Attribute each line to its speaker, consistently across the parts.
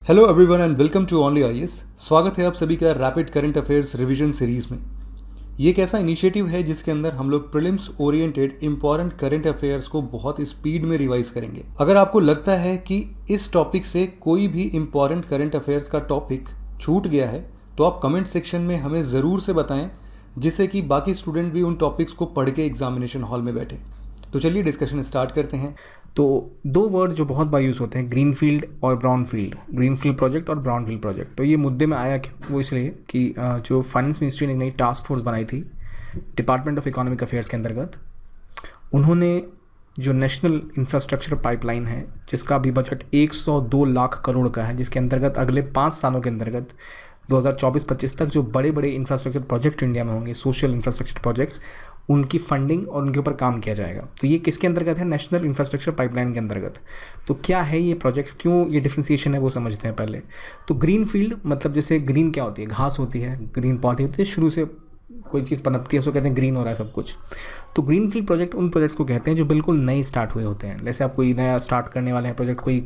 Speaker 1: Hello everyone and welcome to only IAS. स्वागत है आप सभी का rapid current affairs revision series में। ये एक ऐसा इनिशिएटिव है जिसके अंदर हम लोग prelims oriented important current affairs को बहुत स्पीड में रिवाइज करेंगे। अगर आपको लगता है कि इस टॉपिक से कोई भी इंपॉर्टेंट करंट अफेयर्स का टॉपिक छूट गया है तो आप कमेंट सेक्शन में हमें ज़रूर से बताएं, जिससे कि बाकी स्टूडेंट भी उन टॉपिक्स को पढ़ के एग्जामिनेशन हॉल में बैठे। तो चलिए डिस्कशन स्टार्ट करते हैं।
Speaker 2: तो दो वर्ड जो बहुत बार यूज़ होते हैं, ग्रीन फील्ड और brown field, green field project और ब्राउन फील्ड प्रोजेक्ट। तो ये मुद्दे में आया क्यों? वो इसलिए कि जो फाइनेंस मिनिस्ट्री ने एक नई टास्क फोर्स बनाई थी डिपार्टमेंट ऑफ इकोनॉमिक अफेयर्स के अंतर्गत, उन्होंने जो नेशनल इंफ्रास्ट्रक्चर पाइपलाइन है जिसका अभी बजट 102 लाख करोड़ का है, जिसके अंतर्गत अगले 5 सालों के अंतर्गत 2024-25 तक जो बड़े बड़े इंफ्रास्ट्रक्चर प्रोजेक्ट इंडिया में होंगे, सोशल इंफ्रास्ट्रक्चर प्रोजेक्ट्स, उनकी फंडिंग और उनके ऊपर काम किया जाएगा। तो ये किसके अंतर्गत है? नेशनल इंफ्रास्ट्रक्चर पाइपलाइन के अंतर्गत। तो क्या है ये प्रोजेक्ट्स, क्यों ये डिफ्रेंसिएशन है वो समझते हैं पहले। तो ग्रीन फील्ड मतलब जैसे ग्रीन क्या होती है? घास होती है, ग्रीन पौधे होती है, शुरू से कोई चीज़ पनपती है उसको कहते हैं ग्रीन हो रहा है सब कुछ। तो ग्रीन फील्ड प्रोजेक्ट उन प्रोजेक्ट्स को कहते हैं जो बिल्कुल नए स्टार्ट हुए होते हैं। जैसे आप कोई नया स्टार्ट करने वाले हैं प्रोजेक्ट, कोई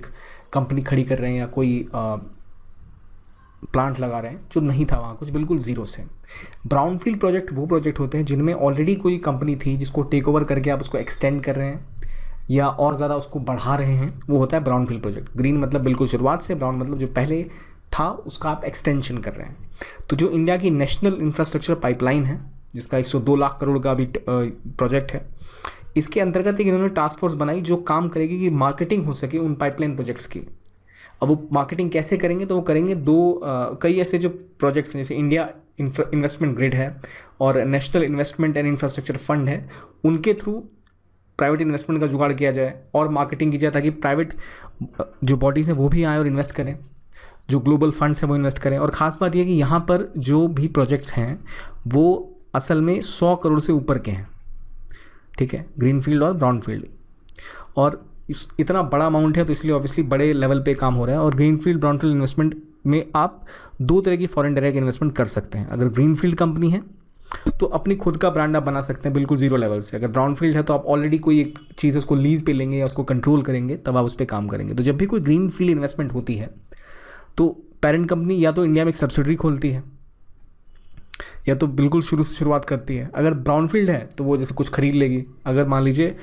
Speaker 2: कंपनी खड़ी कर रहे हैं या कोई प्लांट लगा रहे हैं जो नहीं था वहाँ कुछ, बिल्कुल ज़ीरो से। ब्राउन फील्ड प्रोजेक्ट वो प्रोजेक्ट होते हैं जिनमें ऑलरेडी कोई कंपनी थी जिसको टेक ओवर करके आप उसको एक्सटेंड कर रहे हैं या और ज़्यादा उसको बढ़ा रहे हैं, वो होता है ब्राउन फील्ड प्रोजेक्ट। ग्रीन मतलब बिल्कुल शुरुआत से, ब्राउन मतलब जो पहले था उसका आप एक्सटेंशन कर रहे हैं। तो जो इंडिया की नेशनल इंफ्रास्ट्रक्चर पाइपलाइन है जिसका 102 लाख करोड़ का अभी प्रोजेक्ट है, इसके अंतर्गत एक इन्होंने टास्क फोर्स बनाई जो काम करेगी कि मार्केटिंग हो सके उन पाइपलाइन प्रोजेक्ट्स की। अब वो मार्केटिंग कैसे करेंगे? तो वो करेंगे कई ऐसे जो प्रोजेक्ट्स हैं, जैसे इंडिया इन्वेस्टमेंट ग्रिड है और national investment and infrastructure fund है, उनके थ्रू प्राइवेट इन्वेस्टमेंट का जुगाड़ किया जाए और मार्केटिंग की जाए ताकि प्राइवेट जो बॉडीज़ हैं वो भी आए और इन्वेस्ट करें, जो ग्लोबल फंड्स हैं वो इन्वेस्ट करें। और ख़ास बात यह कि यहाँ पर जो भी प्रोजेक्ट्स हैं वो असल में 100 करोड़ से ऊपर के हैं, ठीक है, ग्रीन फील्ड और ब्राउन फील्ड। और इतना बड़ा अमाउंट है तो इसलिए ऑब्वियसली बड़े लेवल पे काम हो रहा है। और green field brown field investment में आप दो तरह की फॉरेन डायरेक्ट इन्वेस्टमेंट कर सकते हैं। अगर ग्रीन फील्ड कंपनी है तो अपनी खुद का ब्रांड आप बना सकते हैं बिल्कुल जीरो लेवल से। अगर ब्राउन फील्ड है तो आप ऑलरेडी कोई एक चीज़ उसको लीज पे लेंगे या उसको कंट्रोल करेंगे, तब आप उस पर काम करेंगे। तो जब भी कोई ग्रीन फील्ड इन्वेस्टमेंट होती है तो पेरेंट कंपनी या तो इंडिया में एक सब्सिडरी खोलती है या तो बिल्कुल शुरू से शुरुआत करती है। अगर ब्राउन फील्ड है तो वो जैसे कुछ खरीद लेगी। अगर मान लीजिए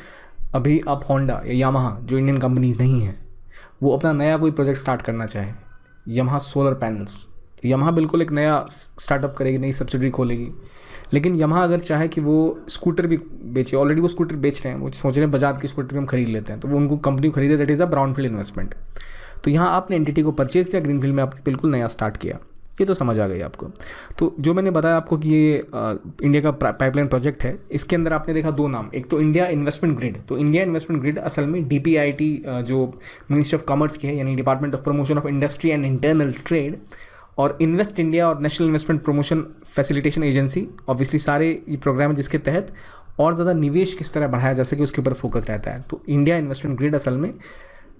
Speaker 2: अभी आप होंडा या यामाहा, जो इंडियन कंपनीज नहीं हैं, वो अपना नया कोई प्रोजेक्ट स्टार्ट करना चाहे, यामाहा सोलर पैनल्स, तो यामाहा बिल्कुल एक नया स्टार्टअप करेगी, नई सब्सिडरी खोलेगी। लेकिन यामाहा अगर चाहे कि वो स्कूटर भी बेचे, ऑलरेडी वो स्कूटर बेच रहे हैं, वो सोच रहे हैं बजाज की स्कूटर भी हम खरीद लेते हैं, तो वो उनको कंपनी खरीदे, that is a brown field investment. तो यहाँ आपने एंटिटी को परचेज किया, ग्रीन फील्ड में आपने बिल्कुल नया स्टार्ट किया। ये तो समझ आ गई आपको। तो जो मैंने बताया आपको कि ये इंडिया का पाइपलाइन प्रोजेक्ट है, इसके अंदर आपने देखा दो नाम, एक तो इंडिया इन्वेस्टमेंट ग्रिड। तो इंडिया इन्वेस्टमेंट ग्रिड असल में DPIIT जो मिनिस्ट्री ऑफ कॉमर्स की है, यानी department of promotion of industry and internal trade, और इन्वेस्ट इंडिया और national investment promotion facilitation agency, obviously सारे ये प्रोग्राम है जिसके तहत और ज़्यादा निवेश किस तरह बढ़ाया जा सके उसके ऊपर फोकस रहता है। तो इंडिया इन्वेस्टमेंट ग्रिड असल में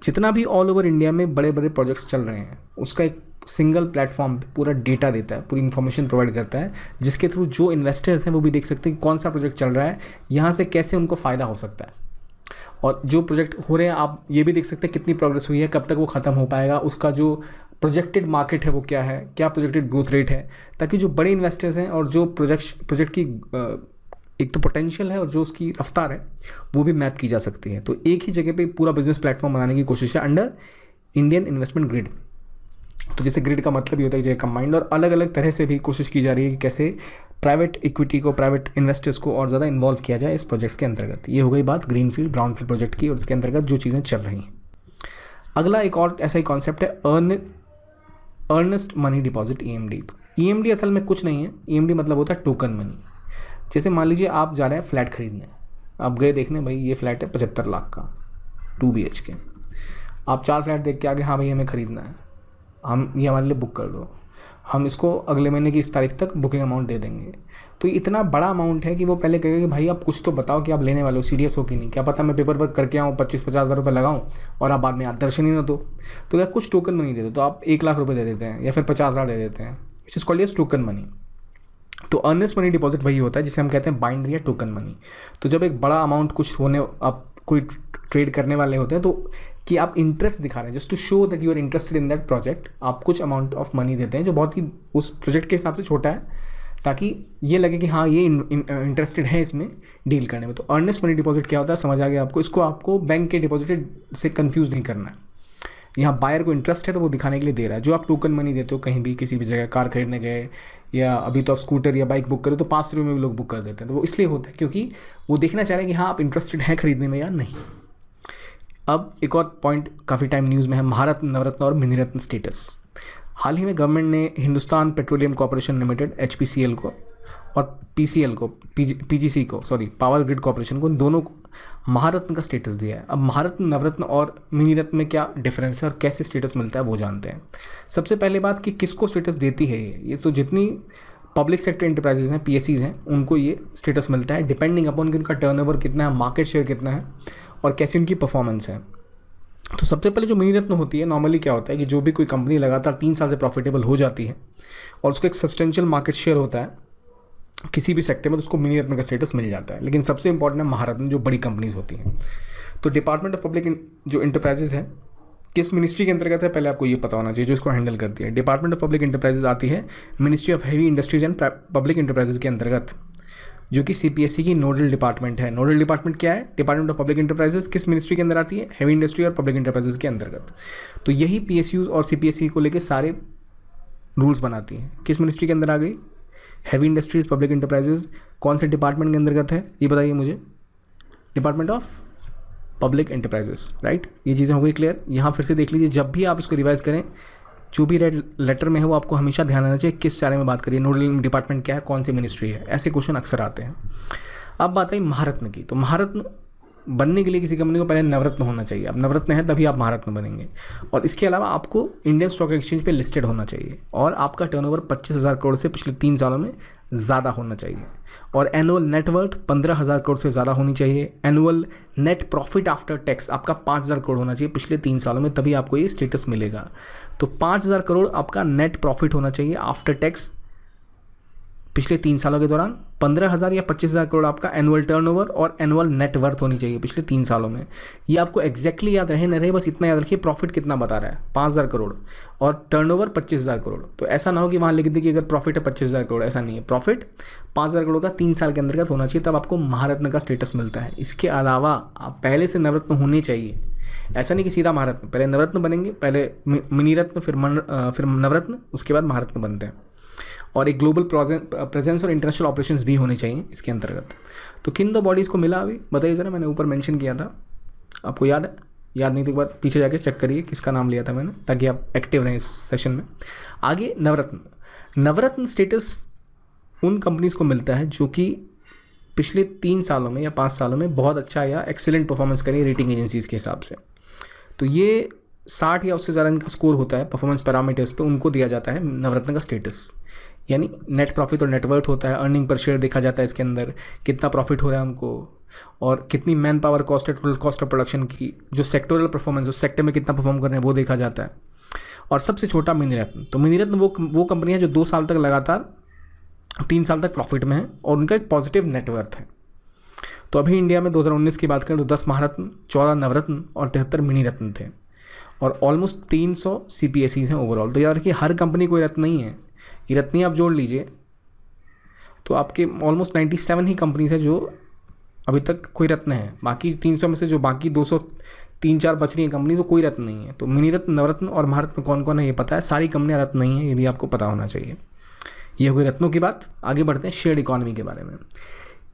Speaker 2: जितना भी ऑल ओवर इंडिया में बड़े बड़े प्रोजेक्ट्स चल रहे हैं उसका एक सिंगल प्लेटफॉर्म पूरा डेटा देता है, पूरी इन्फॉर्मेशन प्रोवाइड करता है, जिसके थ्रू जो इन्वेस्टर्स हैं वो भी देख सकते हैं कि कौन सा प्रोजेक्ट चल रहा है, यहाँ से कैसे उनको फ़ायदा हो सकता है। और जो प्रोजेक्ट हो रहे हैं आप ये भी देख सकते हैं कितनी प्रोग्रेस हुई है, कब तक वो ख़त्म हो पाएगा, उसका जो प्रोजेक्टेड मार्केट है वो क्या है, क्या प्रोजेक्टेड ग्रोथ रेट है, ताकि जो बड़े इन्वेस्टर्स हैं और जो प्रोजेक्ट की एक तो पोटेंशियल है और जो उसकी रफ्तार है वो भी मैप की जा सकती है। तो एक ही जगह पे पूरा बिजनेस प्लेटफॉर्म बनाने की कोशिश है अंडर इंडियन इन्वेस्टमेंट ग्रिड। तो जैसे ग्रिड का मतलब ही होता है कि कंबाइंड, और अलग अलग तरह से भी कोशिश की जा रही है कि कैसे प्राइवेट इक्विटी को, प्राइवेट इन्वेस्टर्स को और ज़्यादा इन्वॉल्व किया जाए इस प्रोजेक्ट्स के अंतर्गत। ये हो गई बात green field brown field project की और इसके अंतर्गत जो चीज़ें चल रही हैं। अगला एक और ऐसा ही कॉन्सेप्ट है अर्नेस्ट मनी डिपॉजिट, EMD। तो EMD असल में कुछ नहीं है, EMD मतलब होता है टोकन मनी। जैसे मान लीजिए आप जा रहे हैं फ्लैट खरीदने, आप गए देखने भाई ये फ्लैट है 75 लाख का 2 BHK, आप 4 फ्लैट देख के आगे, हाँ भाई हमें ख़रीदना है, हम ये हमारे लिए बुक कर दो, हम इसको अगले महीने की इस तारीख तक बुकिंग अमाउंट दे देंगे। तो इतना बड़ा अमाउंट है कि वो पहले कहेगा कि भाई आप कुछ तो बताओ कि आप लेने वाले हो, सीरियस हो कि नहीं, क्या पता मैं पेपर वर्क करके आऊँ 25-50 हज़ार रुपये लगाऊँ और आप बाद में दर्शन ही ना दो। तो या कुछ टोकन मनी दे दो, तो आप 1 लाख रुपये दे देते हैं या फिर 50,000 दे देते हैं, which is called as token money. तो अर्नेस्ट मनी डिपॉजिट वही होता है जिसे हम कहते हैं बाइंड या टोकन मनी। तो जब एक बड़ा अमाउंट कुछ होने, आप कोई ट्रेड करने वाले होते हैं तो कि आप इंटरेस्ट दिखा रहे हैं, just to show that you are interested in that project. आप कुछ अमाउंट ऑफ मनी देते हैं जो बहुत ही उस प्रोजेक्ट के हिसाब से छोटा है, ताकि ये लगे कि हाँ ये इंटरेस्टेड है इसमें डील करने में। तो अर्नेस्ट मनी डिपॉजिट क्या होता है, समझ आ गया आपको। इसको आपको बैंक के डिपॉजिट से कंफ्यूज नहीं करना है। यहाँ बायर को इंटरेस्ट है तो वो दिखाने के लिए दे रहा है। जो आप टोकन मनी देते हो कहीं भी किसी भी जगह, कार खरीदने गए या अभी तो आप स्कूटर या बाइक बुक करो तो 5 रुपये में भी लोग बुक कर देते हैं। तो वो इसलिए होता है क्योंकि वो देखना चाह रहे हैं कि हाँ आप इंटरेस्टेड हैं खरीदने में या नहीं। अब एक और पॉइंट काफ़ी टाइम न्यूज़ में है, भारत नवरत्न और मिनी रत्न स्टेटस। हाल ही में गवर्नमेंट ने Hindustan petroleum corporation limited HPCL को और PCL को PGC को पावर ग्रिड कॉर्पोरेशन को, दोनों को महारत्न का स्टेटस दिया है। अब महारत्न, नवरत्न और मिनी रत्न में क्या डिफरेंस है और कैसे स्टेटस मिलता है वो जानते हैं। सबसे पहले बात कि किसको स्टेटस देती है ये तो जितनी पब्लिक सेक्टर इंटरप्राइजेज हैं, PSEs हैं, उनको ये स्टेटस मिलता है डिपेंडिंग अपॉन कि उनका टर्नओवर कितना है, मार्केट शेयर कितना है और कैसी उनकी परफॉर्मेंस है। तो सबसे पहले जो मिनी रत्न होती है, नॉर्मली क्या होता है कि जो भी कोई कंपनी लगातार 3 साल से प्रॉफिटेबल हो जाती है और उसका एक सब्सटेंशियल मार्केट शेयर होता है किसी भी सेक्टर में, तो उसको मिनी रत्न का स्टेटस मिल जाता है। लेकिन सबसे इंपॉर्टेंट है महारत्न, जो बड़ी कंपनीज होती हैं। तो डिपार्टमेंट ऑफ पब्लिक जो इंटरप्राइजेज है किस मिनिस्ट्री के अंतर्गत है, पहले आपको ये पता होना चाहिए जो इसको हैंडल करती है। डिपार्टमेंट ऑफ पब्लिक इंटरप्राइजेज आती है ministry of heavy industries and public enterprises के अंतर्गत, जो कि CPSE की नोडल डिपार्टमेंट है। नोडल डिपार्टमेंट क्या है, डिपार्टमेंट ऑफ पब्लिक इंटरप्राइजेज किस मिनिस्ट्री के अंदर आती है, हैवी इंडस्ट्री और पब्लिक इंटरप्राइजेज के अंतर्गत। तो यही PSUs और CPSE को लेकर सारे रूल्स बनाती है। किस मिनिस्ट्री के अंदर आ गई, हैवी इंडस्ट्रीज पब्लिक इंटरप्राइजेज, कौन से डिपार्टमेंट के अंतर्गत है ये बताइए मुझे, department of public enterprises, right. ये चीज़ें हो गई क्लियर। यहाँ फिर से देख लीजिए, जब भी आप इसको रिवाइज करें जो भी रेड लेटर में है वो आपको हमेशा ध्यान रखना चाहिए किस बारे में बात करिए, नोडल डिपार्टमेंट क्या है, कौन सी मिनिस्ट्री है, ऐसे क्वेश्चन अक्सर आते हैं। अब बात आई महारत्न की। तो महारत्न बनने के लिए किसी कंपनी को पहले नवरत्न होना चाहिए। अब नवरत्न है तभी आप महारत्न बनेंगे। और इसके अलावा आपको इंडियन स्टॉक एक्सचेंज पे लिस्टेड होना चाहिए और आपका टर्नओवर 25,000 करोड़ से पिछले 3 सालों में ज़्यादा होना चाहिए और एनुअल नेटवर्थ 15,000 करोड़ से ज़्यादा होनी चाहिए। Annual net profit after tax आपका 5,000 करोड़ होना चाहिए पिछले 3 सालों में, तभी आपको ये स्टेटस मिलेगा। तो 5,000 करोड़ आपका नेट प्रॉफिट होना चाहिए आफ्टर टैक्स पिछले 3 सालों के दौरान। 15,000 या 25,000 करोड़ आपका एनुअल टर्नओवर और एनुअल नेटवर्थ होनी चाहिए पिछले 3 सालों में। ये आपको एग्जैक्टली याद रहे न रहे, बस इतना याद रखिए प्रॉफिट कितना बता रहा है, 5,000 करोड़ और टर्नओवर 25,000 करोड़। तो ऐसा ना हो कि वहाँ लिख दे कि अगर प्रॉफिट है 25,000 करोड़, ऐसा नहीं है। प्रॉफिट 5,000 करोड़ का 3 साल के अंतर्गत होना चाहिए, तब आपको महारत्न का स्टेटस मिलता है। इसके अलावा आप पहले से नवरत्न होने चाहिए। ऐसा नहीं कि सीधा महारत्न, पहले नवरत्न बनेंगे, पहले मिनी रत्न, फिर नवरत्न, उसके बाद महारत्न बनते हैं। और एक ग्लोबल प्रेजेंस और इंटरनेशनल ऑपरेशंस भी होने चाहिए इसके अंतर्गत। तो किन 2 बॉडीज़ को मिला अभी बताइए ज़रा, मैंने ऊपर मेंशन किया था, आपको याद है? याद नहीं तो एक बार पीछे जाके चेक करिए किसका नाम लिया था मैंने, ताकि आप एक्टिव रहें इस सेशन में। आगे नवरत्न। नवरत्न स्टेटस उन कंपनीज़ को मिलता है जो कि पिछले 3 सालों में या 5 सालों में बहुत अच्छा या एक्सीलेंट परफॉर्मेंस करें रेटिंग एजेंसीज़ के हिसाब से। तो ये 60 या उससे ज़्यादा इनका स्कोर होता है परफॉर्मेंस पैरामीटर्स पे, उनको दिया जाता है नवरत्न का स्टेटस। यानी नेट प्रॉफिट और नेटवर्थ होता है, अर्निंग पर शेयर देखा जाता है इसके अंदर, कितना प्रॉफिट हो रहा है उनको और कितनी मैन पावर कॉस्ट है, टोटल कॉस्ट ऑफ प्रोडक्शन की, जो सेक्टोरल परफॉर्मेंस उस सेक्टर में कितना परफॉर्म कर रहे हैं वो देखा जाता है। और सबसे छोटा मिनी रत्न। तो मिनी रत्न वो कंपनी है जो 2 साल तक लगातार 3 साल तक प्रॉफिट में है और उनका एक पॉजिटिव नेटवर्थ है। तो अभी इंडिया में 2019 की बात करें तो 10 महारत्न, 14 नवरत्न और 73 मिनी रत्न थे और ऑलमोस्ट 300 CPSEs हैं ओवरऑल। तो याद रखिए हर कंपनी कोई रत्न नहीं है, ये रत्नी आप जोड़ लीजिए तो आपके ऑलमोस्ट 97 ही कंपनीज है जो अभी तक कोई रत्न है। बाकी 300 में से जो बाकी 203-4 बच रही हैं कंपनी, तो कोई रत्न नहीं है। तो मिनी रत्न, नवरत्न और महारत्न कौन कौन है ये पता है, सारी कंपनियां रत्न नहीं है, ये भी आपको पता होना चाहिए। ये हुई रत्नों की बात। आगे बढ़ते हैं शेयर्ड इकॉनमी के बारे में।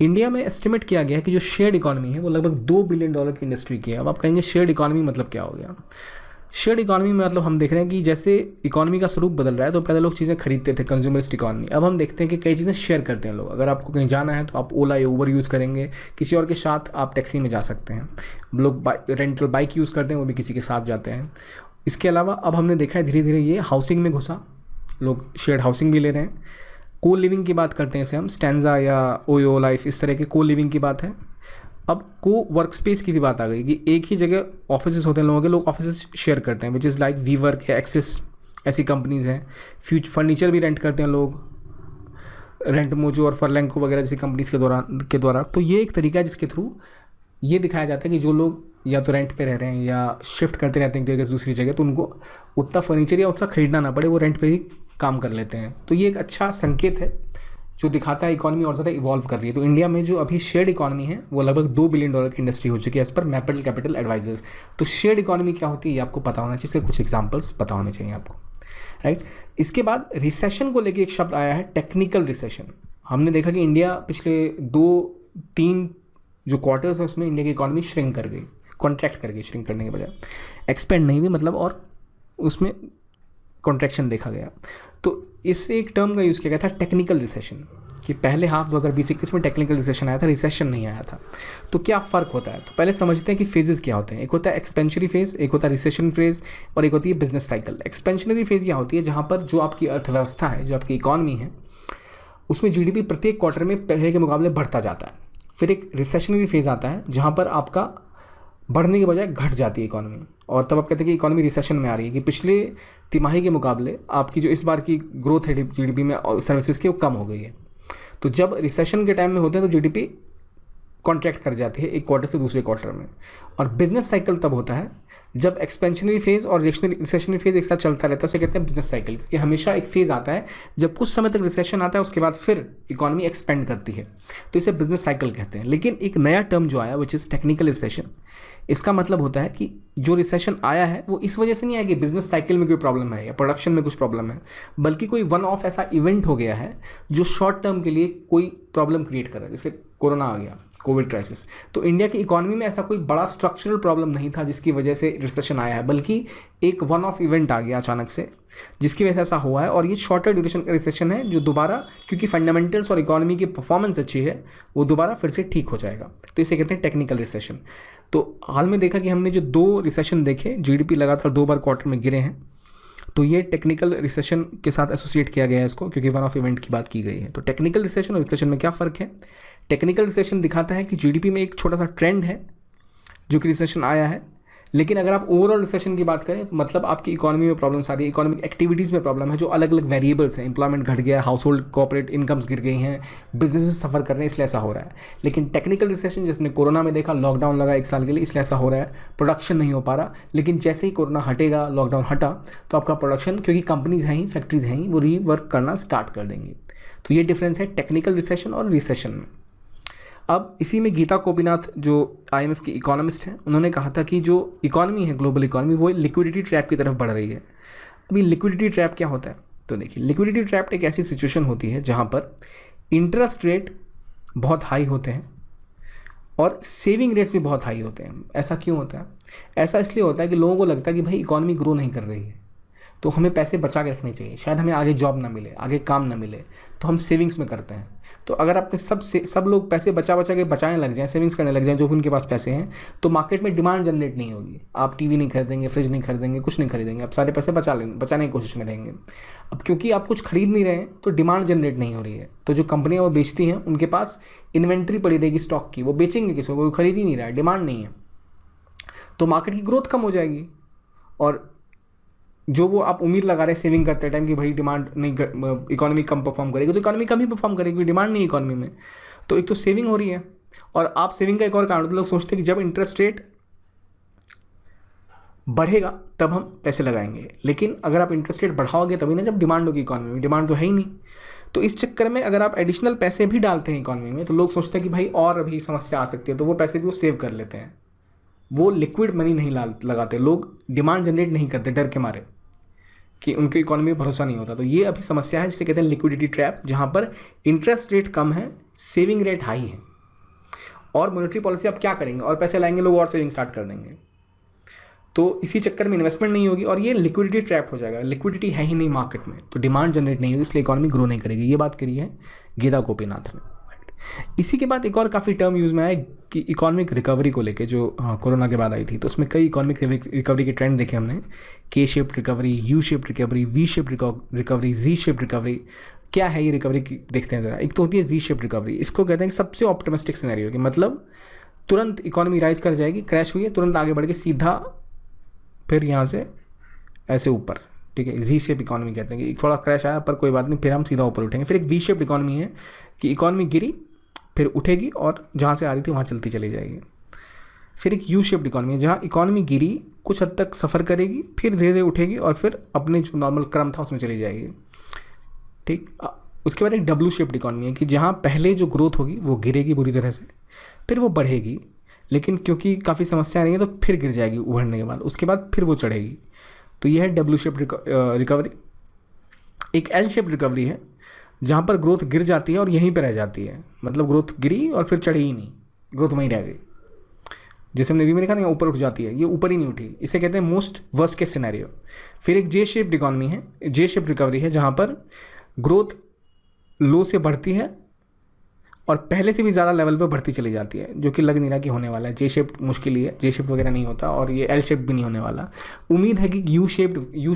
Speaker 2: इंडिया में एस्टिमेट किया गया है कि जो शेयर्ड इकॉनमी है वो लगभग $2 बिलियन की इंडस्ट्री की है। अब आप कहेंगे शेयर्ड इकॉनमी मतलब क्या हो गया? शेयर्ड इकॉनमी में मतलब हम देख रहे हैं कि जैसे इकॉनमी का स्वरूप बदल रहा है, तो पहले लोग चीज़ें खरीदते थे, कंज्यूमरिस्ट इकॉनमी। अब हम देखते हैं कि कई चीज़ें शेयर करते हैं लोग। अगर आपको कहीं जाना है तो आप ओला या उबर यूज़ करेंगे, किसी और के साथ आप टैक्सी में जा सकते हैं। लोग रेंटल बाइक यूज़ करते हैं, वो भी किसी के साथ जाते हैं। इसके अलावा अब हमने देखा है धीरे धीरे ये हाउसिंग में घुसा, लोग शेयर्ड हाउसिंग भी ले रहे हैं। को लिविंग की बात करते हैं इसे हम, स्टैंजा या ओयो लाइफ, इस तरह के को लिविंग की बात है। अब को वर्क स्पेस की भी बात आ गई कि एक ही जगह ऑफिसेस होते हैं लोगों के, लोग ऑफिसेस शेयर करते हैं, विच इज़ लाइक वीवर्क या एक्सेस, ऐसी कंपनीज़ हैं। फर्नीचर भी रेंट करते हैं लोग, रेंट मोजो और फरलैंको वगैरह जैसी कंपनीज़ के द्वारा। तो ये एक तरीका है जिसके थ्रू ये दिखाया जाता है कि जो लोग या तो रेंट पे रह रहे हैं या शिफ्ट करते रहते हैं एक जगह से दूसरी जगह, तो उनको उतना फर्नीचर या उतना खरीदना ना पड़े, वो रेंट पे ही काम कर लेते हैं। तो ये एक अच्छा संकेत है जो दिखाता है इकॉनमी और ज़्यादा इवॉल्व कर रही है। तो इंडिया में जो अभी शेयर्ड इकॉनमी है वो लगभग $2 बिलियन की इंडस्ट्री हो चुकी है as per Maple Capital advisors. तो शेयर्ड इकॉनमी क्या होती है ये आपको पता होना चाहिए, इसके कुछ एग्जांपल्स पता होने चाहिए आपको, राइट। इसके बाद रिसेशन को लेके एक शब्द आया है टेक्निकल रिसेशन। हमने देखा कि इंडिया पिछले 2-3 जो क्वार्टर्स है उसमें इंडिया की इकॉनमी श्रिंक कर गई, कॉन्ट्रैक्ट कर गई, श्रिंक करने के बजाय एक्सपेंड नहीं हुई मतलब, और उसमें कॉन्ट्रैक्शन देखा गया। तो इससे एक टर्म का यूज़ किया गया था टेक्निकल रिसेशन, कि पहले हाफ 2020-21 में टेक्निकल रिसेशन आया था, रिसेशन नहीं आया था। तो क्या फ़र्क होता है, तो पहले समझते हैं कि फेजेस क्या होते हैं। एक होता है एक्सपेंशनरी फेज़, एक होता है रिसेशन फेज़, और एक होती है बिजनेस साइकिल। एक्सपेंशनरी फेज़ क्या होती है, जहाँ पर जो आपकी अर्थव्यवस्था है, जो आपकी इकॉनमी है, उसमें जीडीपी प्रत्येक क्वार्टर में पहले के मुकाबले बढ़ता जाता है। फिर एक रिसेशनरी फेज़ आता है जहाँ पर आपका बढ़ने के बजाय घट जाती है इकॉनमी, और तब आप कहते हैं कि इकॉनमी रिसेशन में आ रही है, कि पिछले तिमाही के मुकाबले आपकी जो इस बार की ग्रोथ है जीडीपी में सर्विसेज की वो कम हो गई है। तो जब रिसेशन के टाइम में होते हैं तो जीडीपी कॉन्ट्रैक्ट कर जाती है एक क्वार्टर से दूसरे क्वार्टर में। और बिजनेस साइकिल तब होता है जब एक्सपेंशनरी फेज़ और रिसेशनरी फेज़ एक साथ चलता रहता है, उसे कहते हैं बिजनेस साइकिल। क्योंकि हमेशा एक फेज़ आता है जब कुछ समय तक रिसेशन आता है, उसके बाद फिर इकॉनमी एक्सपेंड करती है, तो इसे बिजनेस साइकिल कहते हैं। लेकिन एक नया टर्म जो आया विच इज़ टेक्निकल रिसेशन, इसका मतलब होता है कि जो रिसेशन आया है वो इस वजह से नहीं आया कि बिजनेस साइकिल में कोई प्रॉब्लम है या प्रोडक्शन में कुछ प्रॉब्लम है, बल्कि कोई वन ऑफ ऐसा इवेंट हो गया है जो शॉर्ट टर्म के लिए कोई प्रॉब्लम क्रिएट कर रहा है, जैसे कोरोना आ गया, कोविड क्राइसिस। तो इंडिया की इकॉनमी में ऐसा कोई बड़ा स्ट्रक्चरल प्रॉब्लम नहीं था जिसकी वजह से रिसेशन आया है, बल्कि एक वन ऑफ इवेंट आ गया अचानक से जिसकी वजह से ऐसा हुआ है। और ये शॉर्टर ड्यूरेशन का रिसेशन है जो दोबारा, क्योंकि फंडामेंटल्स और इकॉनमी की परफॉर्मेंस अच्छी है, वो दोबारा फिर से ठीक हो जाएगा। तो इसे कहते हैं टेक्निकल रिसेशन। तो हाल में देखा कि हमने जो 2 रिसेशन देखे, जीडीपी लगातार 2 बार क्वार्टर में गिरे हैं, तो ये टेक्निकल रिसेशन के साथ एसोसिएट किया गया है इसको, क्योंकि वन ऑफ इवेंट की बात की गई है। तो टेक्निकल रिसेशन और रिसेशन में क्या फ़र्क है? टेक्निकल रिसेशन दिखाता है कि जीडीपी में एक छोटा सा ट्रेंड है जो कि रिसेशन आया है, लेकिन अगर आप ओवरऑल रिसेशन की बात करें तो मतलब आपकी इकॉनमी में प्रॉब्लम्स आ रही है, इकोनॉमिक एक्टिविटीज़ में प्रॉब्लम है, जो अलग अलग वेरिएबल्स हैं, एम्प्लॉयमेंट घट गया, हाउस होल्ड कॉर्पोरेट इनकम्स गिर गई हैं, बिजनेसेस सफ़र कर रहे हैं, इसलिए ऐसा हो रहा है। लेकिन टेक्निकल रिसेशन जिसने कोरोना में देखा, लॉकडाउन लगा 1 साल के लिए, इसलिए ऐसा हो रहा है, प्रोडक्शन नहीं हो पा रहा। लेकिन जैसे ही कोरोना हटेगा, लॉकडाउन हटा, तो आपका प्रोडक्शन, क्योंकि कंपनीज हैं ही, फैक्ट्रीज हैं ही, वो रीवर्क करना स्टार्ट कर देंगी। तो ये डिफरेंस है टेक्निकल रिसेशन और रिसेशन में। अब इसी में गीता गोपीनाथ जो IMF की इकोनॉमिस्ट हैं, उन्होंने कहा था कि जो इकॉनमी है, ग्लोबल इकॉनमी, वो लिक्विडिटी ट्रैप की तरफ बढ़ रही है। अभी लिक्विडिटी ट्रैप क्या होता है? तो देखिए, लिक्विडिटी ट्रैप एक ऐसी सिचुएशन होती है जहाँ पर इंटरेस्ट रेट बहुत हाई होते हैं और सेविंग रेट्स भी बहुत हाई होते हैं। ऐसा क्यों होता है? ऐसा इसलिए होता है कि लोगों को लगता है कि भाई इकॉनमी ग्रो नहीं कर रही है, तो हमें पैसे बचा के रखने चाहिए, शायद हमें आगे जॉब ना मिले, आगे काम ना मिले, तो हम सेविंग्स में करते हैं। तो अगर आपने सब लोग पैसे बचा के बचाने लग जाएं, सेविंग्स करने लग जाएं, जो भी उनके पास पैसे हैं, तो मार्केट में डिमांड जनरेट नहीं होगी। आप टीवी नहीं खरीदेंगे, फ्रिज नहीं खरीदेंगे, कुछ नहीं खरीदेंगे, आप सारे पैसे बचाने की कोशिश में रहेंगे। अब क्योंकि आप कुछ खरीद नहीं रहे हैं तो डिमांड जनरेट नहीं हो रही है, तो जो कंपनियाँ वो बेचती हैं उनके पास इन्वेंट्री पड़ी रहेगी स्टॉक की, वो बेचेंगे किसी को, खरीद ही नहीं रहा है, डिमांड नहीं है, तो मार्केट की ग्रोथ कम हो जाएगी। और जो वो आप उम्मीद लगा रहे हैं सेविंग करते टाइम कि भाई डिमांड नहीं, इकोनॉमी कम परफॉर्म करेगी, तो इकोनॉमी कम ही परफॉर्म करेगी, क्योंकि डिमांड नहीं इकोनॉमी में। तो एक तो सेविंग हो रही है, और आप सेविंग का एक और कारण, लोग सोचते हैं कि जब इंटरेस्ट रेट बढ़ेगा तब हम पैसे लगाएंगे, लेकिन अगर आप इंटरेस्ट रेट बढ़ाओगे तभी ना जब डिमांड होगी इकोनॉमी में, डिमांड तो है ही नहीं। तो इस चक्कर में अगर आप एडिशनल पैसे भी डालते हैं इकोनॉमी में, तो लोग सोचते हैं कि भाई और अभी समस्या आ सकती है, तो वो पैसे भी वो सेव कर लेते हैं। वो लिक्विड मनी नहीं लगाते, लोग डिमांड जनरेट नहीं करते डर के मारे कि उनकी इकोनॉमी में भरोसा नहीं होता। तो ये अभी समस्या है जिसे कहते हैं लिक्विडिटी ट्रैप, जहाँ पर इंटरेस्ट रेट कम है, सेविंग रेट हाई है, और मॉनेटरी पॉलिसी आप क्या करेंगे, और पैसे लाएंगे लोग और सेविंग स्टार्ट कर देंगे, तो इसी चक्कर में इन्वेस्टमेंट नहीं होगी और ये लिक्विडिटी ट्रैप हो जाएगा। लिक्विडिटी है ही नहीं मार्केट में, तो डिमांड जनरेट नहीं होगी, इसलिए इकोनॉमी ग्रो नहीं करेगी। ये बात करी है गीता गोपीनाथ ने। इसी के बाद एक और काफ़ी टर्म यूज़ में आया कि इकोनॉमिक रिकवरी को लेके, जो कोरोना के बाद आई थी, तो उसमें कई इकोनॉमिक रिकवरी के ट्रेंड देखे हमने। K-शेप्ड रिकवरी, U-शेप्ड रिकवरी, V-शेप्ड रिकवरी, Z-शेप्ड रिकवरी। क्या है ये रिकवरी की, देखते हैं ज़रा। एक तो होती है Z-शेप्ड रिकवरी, इसको कहते हैं कि सबसे ऑप्टिमिस्टिक सिनेरियो की, मतलब तुरंत इकोनॉमी राइज कर जाएगी, क्रैश हुई है, तुरंत आगे बढ़ के सीधा फिर यहाँ से ऐसे ऊपर, ठीक है। Z-शेप इकोनॉमी कहते हैं कि थोड़ा क्रैश आया पर कोई बात नहीं, फिर हम सीधा ऊपर उठेंगे। फिर एक V-शेप्ड इकोनॉमी है कि इकोनॉमी गिरी फिर उठेगी और जहाँ से आ रही थी वहाँ चलती चली जाएगी। फिर एक यू शेप्ड इकॉनमी है जहाँ इकॉनमी गिरी, कुछ हद तक सफ़र करेगी, फिर धीरे धीरे उठेगी और फिर अपने जो नॉर्मल क्रम था उसमें चली जाएगी। ठीक, उसके बाद एक डब्ल्यू शेप्ड इकॉनमी है कि जहाँ पहले जो ग्रोथ होगी वो गिरेगी बुरी तरह से, फिर वो बढ़ेगी, लेकिन क्योंकि काफ़ी समस्या नहीं है तो फिर गिर जाएगी उभरने के बाद, उसके बाद फिर वो चढ़ेगी। तो ये है डब्ल्यू शेप्ड रिकवरी। एक एल शेप्ड रिकवरी है जहाँ पर ग्रोथ गिर जाती है और यहीं पर रह जाती है, मतलब ग्रोथ गिरी और फिर चढ़ी ही नहीं, ग्रोथ वहीं रह गई। जैसे हमने भी में देखा ना, ऊपर उठ जाती है, ये ऊपर ही नहीं उठी, इसे कहते हैं मोस्ट वर्स्ट केस सिनेरियो। फिर एक जे शेप्ड इकॉनमी है, जे शेप्ड रिकवरी है जहाँ पर ग्रोथ लो से बढ़ती है और पहले से भी ज़्यादा लेवल पे बढ़ती चली जाती है, जो कि लग नहीं रहा कि होने वाला है। जे शेप्ड मुश्किल ही है, जे शेप्ड वगैरह नहीं होता, और ये एल शेप्ड भी नहीं होने वाला। उम्मीद है कि यू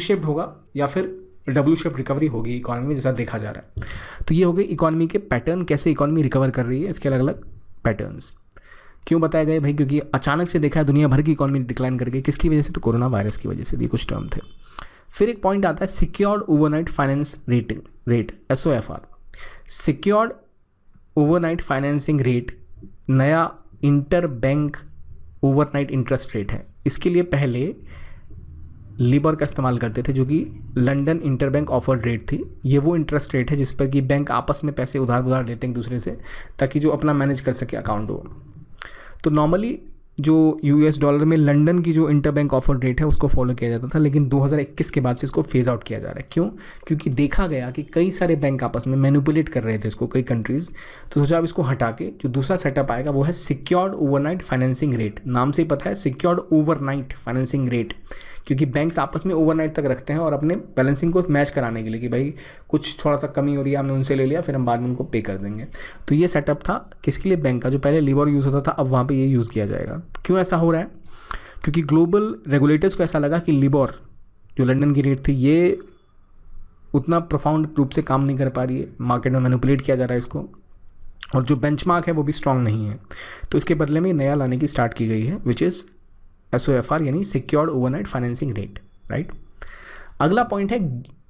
Speaker 2: शेप्ड होगा या फिर डब्ल्यू शेप्ड रिकवरी होगी इकॉनमी में, जैसा देखा जा रहा है। तो ये हो गई इकॉनमी के पैटर्न, कैसे इकॉनमी रिकवर कर रही है, इसके अलग अलग पैटर्न्स। क्यों बताए गए भाई? क्योंकि अचानक से देखा है दुनिया भर की इकॉनमी डिक्लाइन कर गई। किसकी वजह से? तो कोरोना वायरस की वजह से। ये कुछ टर्म थे। फिर एक पॉइंट आता है secured overnight finance rate, SOFR। Secured overnight financing rate नया interbank overnight interest rate है। इसके लिए पहले लिबर का इस्तेमाल करते थे, जो कि लंदन इंटरबैंक ऑफर्ड रेट थी। ये वो इंटरेस्ट रेट है जिस पर कि बैंक आपस में पैसे उधार लेते हैं एक दूसरे से, ताकि जो अपना मैनेज कर सके अकाउंट हो। तो नॉर्मली जो US डॉलर में लंदन की जो इंटरबैंक ऑफर रेट है उसको फॉलो किया जाता था, लेकिन 2021 के बाद से इसको फेज आउट किया जा रहा है। क्यों? क्योंकि देखा गया कि कई सारे बैंक आपस में मैनिपुलेट कर रहे थे इसको, कई कंट्रीज़। तो सोचा अब इसको हटा के जो दूसरा सेटअप आएगा वो है सिक्योर्ड ओवरनाइट फाइनेंसिंग रेट। नाम से ही पता है सिक्योर्ड ओवरनाइट फाइनेंसिंग रेट, क्योंकि बैंक्स आपस में ओवरनाइट तक रखते हैं और अपने बैलेंसिंग को मैच कराने के लिए कि भाई कुछ थोड़ा सा कमी हो रही है, हमने उनसे ले लिया, फिर हम बाद में उनको पे कर देंगे। तो ये सेटअप था किसके लिए? बैंक का। जो पहले लिबर यूज़ होता था अब वहाँ पे ये यूज़ किया जाएगा। क्यों ऐसा हो रहा है? क्योंकि ग्लोबल रेगुलेटर्स को ऐसा लगा कि लिबर जो लंदन की रेट थी ये उतना प्रोफाउंड रूप से काम नहीं कर पा रही है, मार्केट में मैनिपुलेट किया जा रहा है इसको, और जो बेंचमार्क है वो भी स्ट्रांग नहीं है। तो इसके बदले में नया लाने की स्टार्ट की गई है, विच इज़ SOFR यानी secured overnight financing rate, right. अगला पॉइंट है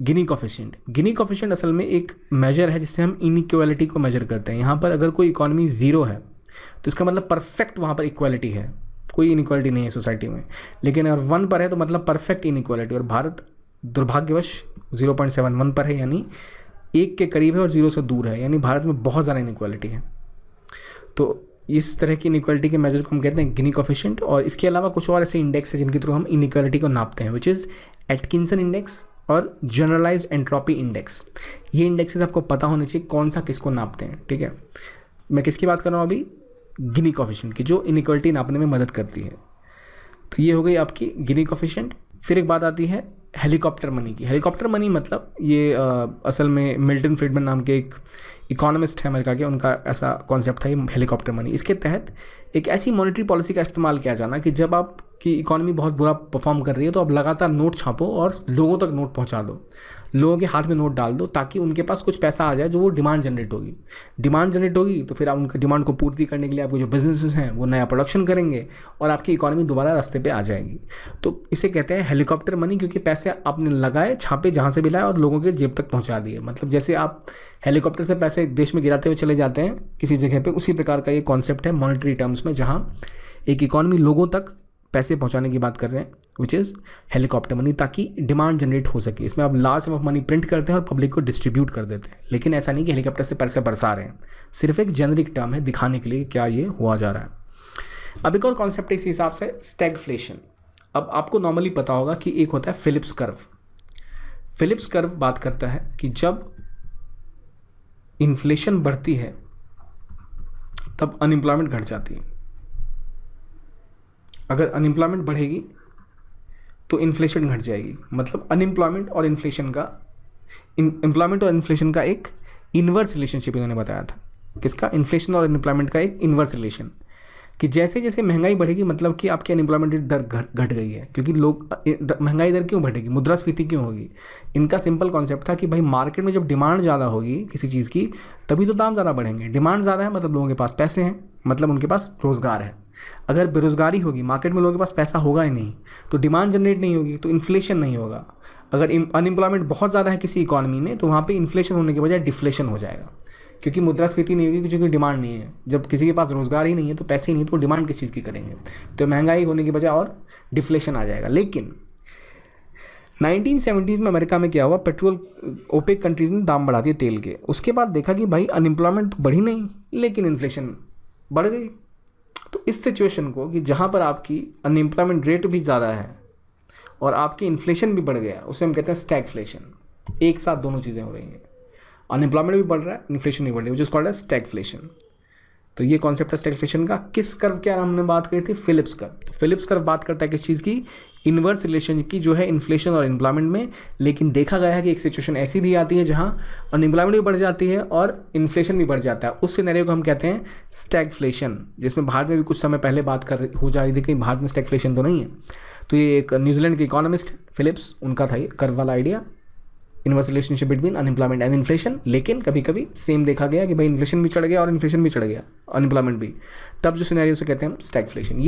Speaker 2: गिनी कोफिशिएंट। गिनी कोफिशिएंट असल में एक मेजर है जिससे हम इनइक्वालिटी को मेजर करते हैं। यहाँ पर अगर कोई इकॉनमी 0 है तो इसका मतलब परफेक्ट वहाँ पर इक्वालिटी है, कोई इनइक्वालिटी नहीं है सोसाइटी में। लेकिन अगर 1 पर है तो मतलब परफेक्ट इनइक्वालिटी, और भारत दुर्भाग्यवश 0.71 पर है, यानी 1 के करीब है और 0 से दूर है, यानी भारत में बहुत ज़्यादा इनइक्वालिटी है। तो इस तरह की इनइक्वालिटी के मेजर को हम कहते हैं गिनी कोफिशिएंट। और इसके अलावा कुछ और ऐसे इंडेक्स है जिनके थ्रू हम इनइक्वालिटी को नापते हैं, विच इज़ एटकिंसन इंडेक्स और जनरलाइज्ड एंट्रोपी इंडेक्स। ये इंडेक्सेस आपको पता होने चाहिए कौन सा किसको नापते हैं, ठीक है। मैं किसकी बात कर रहा हूँ अभी? गिनी कोफिशिएंट की, जो इनइक्वालिटी नापने में मदद करती है। तो ये हो गई आपकी गिनी कोफिशिएंट। फिर एक बात आती है हेलीकॉप्टर मनी की। हेलीकॉप्टर मनी मतलब ये असल में मिल्टन फ्रीडमैन नाम के एक इकोनॉमिस्ट है अमेरिका के, उनका ऐसा कॉन्सेप्ट था ये हेलीकॉप्टर मनी। इसके तहत एक ऐसी मॉनेटरी पॉलिसी का इस्तेमाल किया जाना कि जब आपकी इकॉनमी बहुत बुरा परफॉर्म कर रही है तो आप लगातार नोट छापो और लोगों तक नोट पहुंचा दो, लोगों के हाथ में नोट डाल दो, ताकि उनके पास कुछ पैसा आ जाए जो वो डिमांड जनरेट होगी। डिमांड जनरेट होगी तो फिर आप उनकी डिमांड को पूर्ति करने के लिए आपके जो बिजनेसेस हैं वो नया प्रोडक्शन करेंगे और आपकी इकॉनमी दोबारा रास्ते पे आ जाएगी। तो इसे कहते हैं हेलीकॉप्टर मनी, क्योंकि पैसे आपने लगाए, छापे, जहाँ से भी लाए और लोगों के जेब तक पहुँचा दिए। मतलब जैसे आप हेलीकॉप्टर से पैसे देश में गिराते हुए चले जाते हैं किसी जगह पे, उसी प्रकार का ये कॉन्सेप्ट है मॉनेटरी टर्म्स में, जहाँ एक इकॉनमी लोगों तक पैसे पहुंचाने की बात कर रहे हैं, विच इज़ हेलीकॉप्टर मनी, ताकि डिमांड जनरेट हो सके। इसमें आप large some of money print करते हैं और पब्लिक को डिस्ट्रीब्यूट कर देते हैं, लेकिन ऐसा नहीं कि हेलीकॉप्टर से पैसे बरसा रहे हैं, सिर्फ एक जेनरिक टर्म है दिखाने के लिए क्या ये हुआ जा रहा है। अब एक और कॉन्सेप्ट इस हिसाब से स्टैगफ्लेशन। अब आपको नॉर्मली पता होगा कि एक होता है फिलिप्स कर्व। फिलिप्स कर्व बात करता है कि जब इन्फ्लेशन बढ़ती है तब अनएम्प्लॉयमेंट घट जाती है। अगर अनएम्प्लॉयमेंट बढ़ेगी तो इन्फ्लेशन घट जाएगी। मतलब अनएम्प्लॉयमेंट और इन्फ्लेशन का एक इन्वर्स रिलेशनशिप इन्होंने बताया था। किसका? इन्फ्लेशन और अनएम्प्लॉयमेंट का एक इन्वर्स रिलेशन, कि जैसे जैसे महंगाई बढ़ेगी मतलब कि आपकी अनएम्प्लॉयमेंट दर घट गई है। क्योंकि लोग महंगाई दर क्यों बढ़ेगी, मुद्रास्फीति क्यों होगी? इनका सिंपल कॉन्सेप्ट था कि भाई मार्केट में जब डिमांड ज़्यादा होगी किसी चीज़ की तभी तो दाम ज़्यादा बढ़ेंगे। डिमांड ज़्यादा है मतलब लोगों के पास पैसे हैं, मतलब उनके पास रोज़गार है। अगर बेरोज़गारी होगी, मार्केट में लोगों के पास पैसा होगा ही नहीं, तो डिमांड जनरेट नहीं होगी, तो इन्फ्लेशन नहीं होगा। अगर अनएम्प्लॉयमेंट बहुत ज़्यादा है किसी इकॉनमी में तो वहाँ पे इन्फ्लेशन होने के बजाय डिफ्लेशन हो जाएगा, क्योंकि मुद्रास्फीति नहीं होगी क्योंकि डिमांड नहीं है। जब किसी के पास रोजगार ही नहीं है तो पैसे ही नहीं, तो डिमांड किस चीज़ की करेंगे, तो महंगाई होने की बजाय और डिफ्लेशन आ जाएगा। लेकिन 1970s में अमेरिका में क्या हुआ, पेट्रोल ओपेक कंट्रीज ने दाम बढ़ा दिए तेल के। उसके बाद देखा कि भाई अनएम्प्लॉयमेंट तो बढ़ी नहीं लेकिन इन्फ्लेशन बढ़ गई। तो इस सिचुएशन को कि जहाँ पर आपकी अनएम्प्लॉयमेंट रेट भी ज़्यादा है और आपकी इन्फ्लेशन भी बढ़ गया, उसे हम कहते हैं स्टैगफ्लेशन। एक साथ दोनों चीज़ें हो रही हैं, अनएम्प्लॉयमेंट भी बढ़ रहा है, इन्फ्लेशन भी बढ़ रही है, which is called as stagflation. तो ये कॉन्सेप्ट है स्टैगफ्लेशन का। किस कर्व क्या हमने बात करी थी, फिलिप्स कर्व। तो फिलिप्स कर्व बात करता है किस चीज़ की, इन्वर्स रिलेशन की, जो है इन्फ्लेशन और एम्प्लॉयमेंट में। लेकिन देखा गया है कि एक सिचुएशन ऐसी भी आती है जहां अनएम्प्लॉयमेंट भी बढ़ जाती है और इन्फ्लेशन भी बढ़ जाता है। उस सिनेरियो को हम कहते हैं स्टैगफ्लेशन, जिसमें भारत में भी कुछ समय पहले बात हो जा रही थी कि भारत में स्टैगफ्लेशन तो नहीं है। तो ये एक न्यूजीलैंड के इकोनॉमिस्ट फिलिप्स, उनका था ये कर्व वाला idea, inverse relationship between unemployment and inflation. लेकिन कभी कभी सेम देखा गया कि भाई इन्फ्लेशन भी चढ़ गया और इन्फ्लेशन भी चढ़ गया, अनएम्प्लॉयमेंट भी, तब जो सिनेरियो से कहते हैं हम स्टैगफ्लेशन।